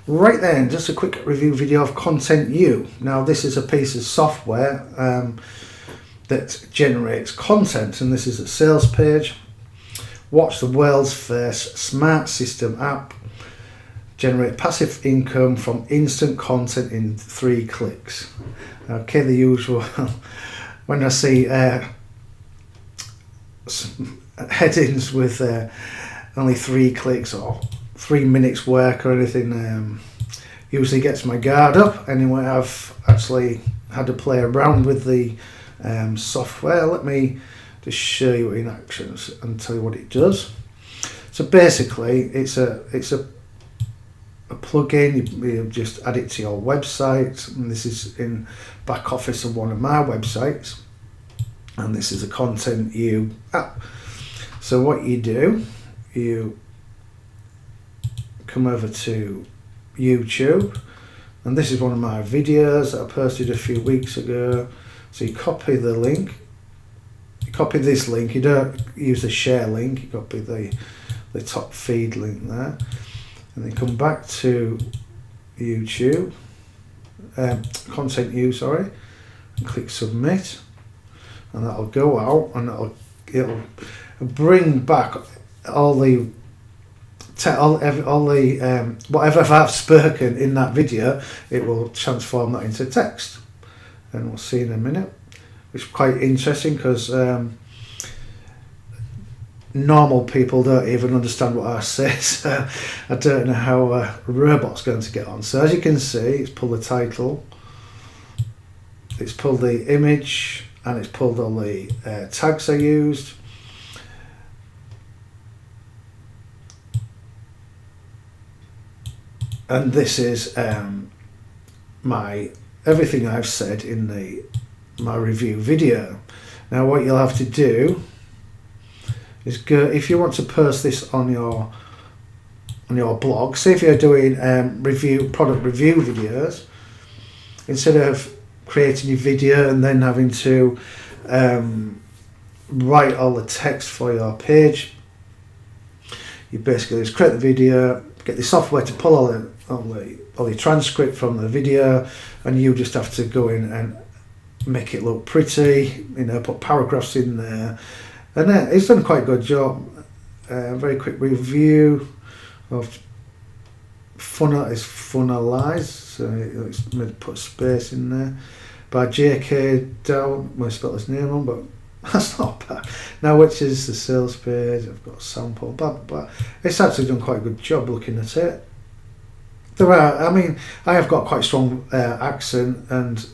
Right then, just a quick review video of CONTENU. Now this is a piece of software that generates content, and this is a sales page. Watch the world's first smart system app generate passive income from instant content in 3 clicks. Okay, the usual. When I see headings with only 3 clicks or 3 minutes work or anything, usually gets my guard up. Anyway, I've actually had to play around with the software. Let me just show you in action and tell you what it does. So basically, it's a plugin. You just add it to your website, and this is in back office of one of my websites, and this is a CONTENU app. So what you do, you come over to YouTube, and this is one of my videos that I posted a few weeks ago. So you copy the link, you copy this link, you don't use the share link, you copy the top feed link there, and then come back to YouTube, CONTENU, sorry, and click submit, and that'll go out, and it'll bring back all the whatever I've spoken in that video. It will transform that into text, and we'll see in a minute. It's quite interesting because normal people don't even understand what I say, so I don't know how a robot's going to get on. So as you can see, it's pulled the title, it's pulled the image, and it's pulled all the tags I used. And this is everything I've said in my review video. Now what you'll have to do is go, if you want to post this on your blog, say if you're doing product review videos, instead of creating your video and then having to write all the text for your page, you basically just create the video, get the software to pull all the transcript from the video, and you just have to go in and make it look pretty, put paragraphs in there, and it's done quite a good job. Very quick review of funnelized, so it's made put space in there by J.K. Dow. I spelled his name wrong, but that's not bad. Now, which is the sales page? I've got a sample, blah blah blah. It's actually done quite a good job looking at it. I have got quite strong accent, and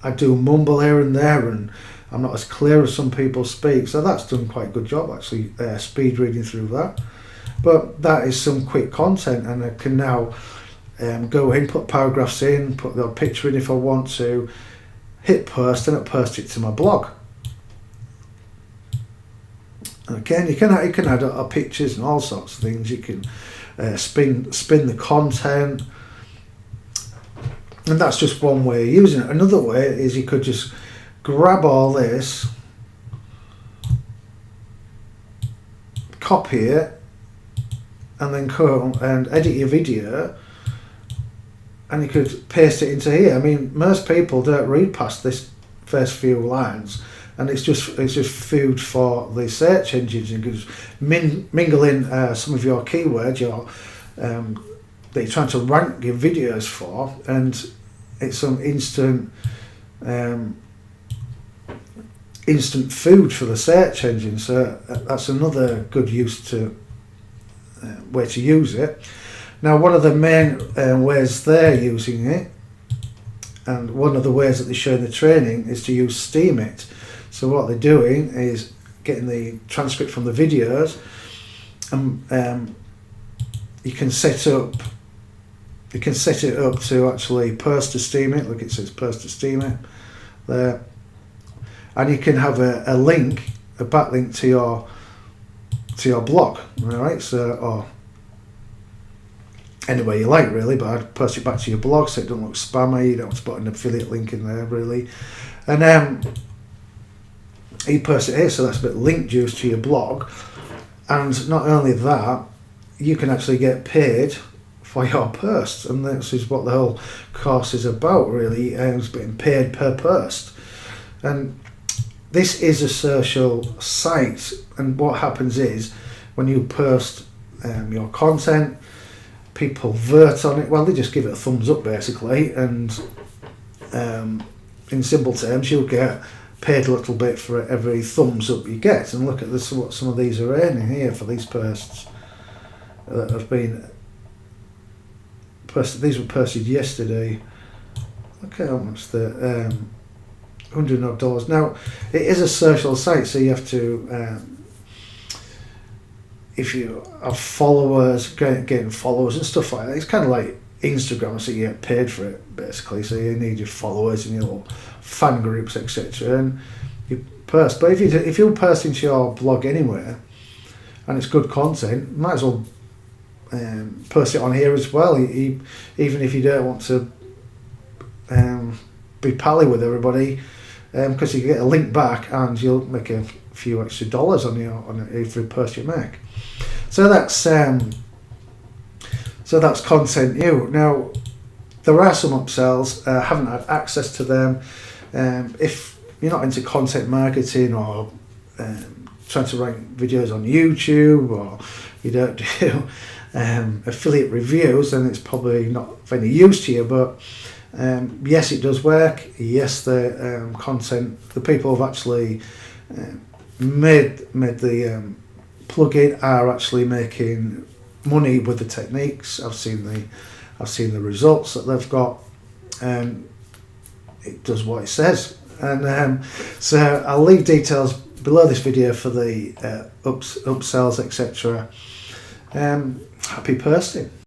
I do mumble here and there, and I'm not as clear as some people speak, so that's done quite a good job actually, speed reading through that. But that is some quick content, and I can now go in, put paragraphs in, put the picture in if I want to, hit post, and it post it to my blog. Again, you can add pictures and all sorts of things. You can spin the content, and that's just one way of using it. Another way is you could just grab all this, copy it, and then come and edit your video, and you could paste it into here. I mean, most people don't read past this first few lines, and it's just food for the search engines. You can just mingle in some of your keywords that you're trying to rank your videos for, and it's some instant food for the search engine. So that's another good way to use it. Now, one of the main ways they're using it, and one of the ways that they show in the training, is to use Steemit. So what they're doing is getting the transcript from the videos, and you can set it up to actually post to Steemit. Look, it says post to Steemit there, and you can have a link, a backlink to your blog, all right? So, or any way you like really, but I'd post it back to your blog so it doesn't look spammy. You don't want to put an affiliate link in there really, and you post it here, so that's a bit link juice to your blog. And not only that, you can actually get paid for your posts, and this is what the whole course is about, really. It's being paid per post, and this is a social site. And what happens is, when you post your content, people vote on it. Well, they just give it a thumbs up, basically, and in simple terms, you'll get paid a little bit for every thumbs up you get. And look at this, what some of these are earning here for these posts that have been posted. These were posted yesterday. Look how much the $100 odd. Now, it is a social site, so you have to if you have followers, getting followers and stuff like that. It's kind of like Instagram, so you get paid for it, basically. So you need your followers and your fan groups, etc. And you post. But if you're posting to your blog anywhere, and it's good content, you might as well post it on here as well. Even if you don't want to be pally with everybody, because you get a link back and you'll make a few extra dollars on every post you make. So that's Content New. Now, there are some upsells. I haven't had access to them. If you're not into content marketing or trying to rank videos on YouTube, or you don't do affiliate reviews, then it's probably not of any use to you. But yes, it does work. Yes, the people who've actually made the plugin are actually making money with the techniques. I've seen the results that they've got. It does what it says, and so I'll leave details below this video for the upsells, etc. Happy posting.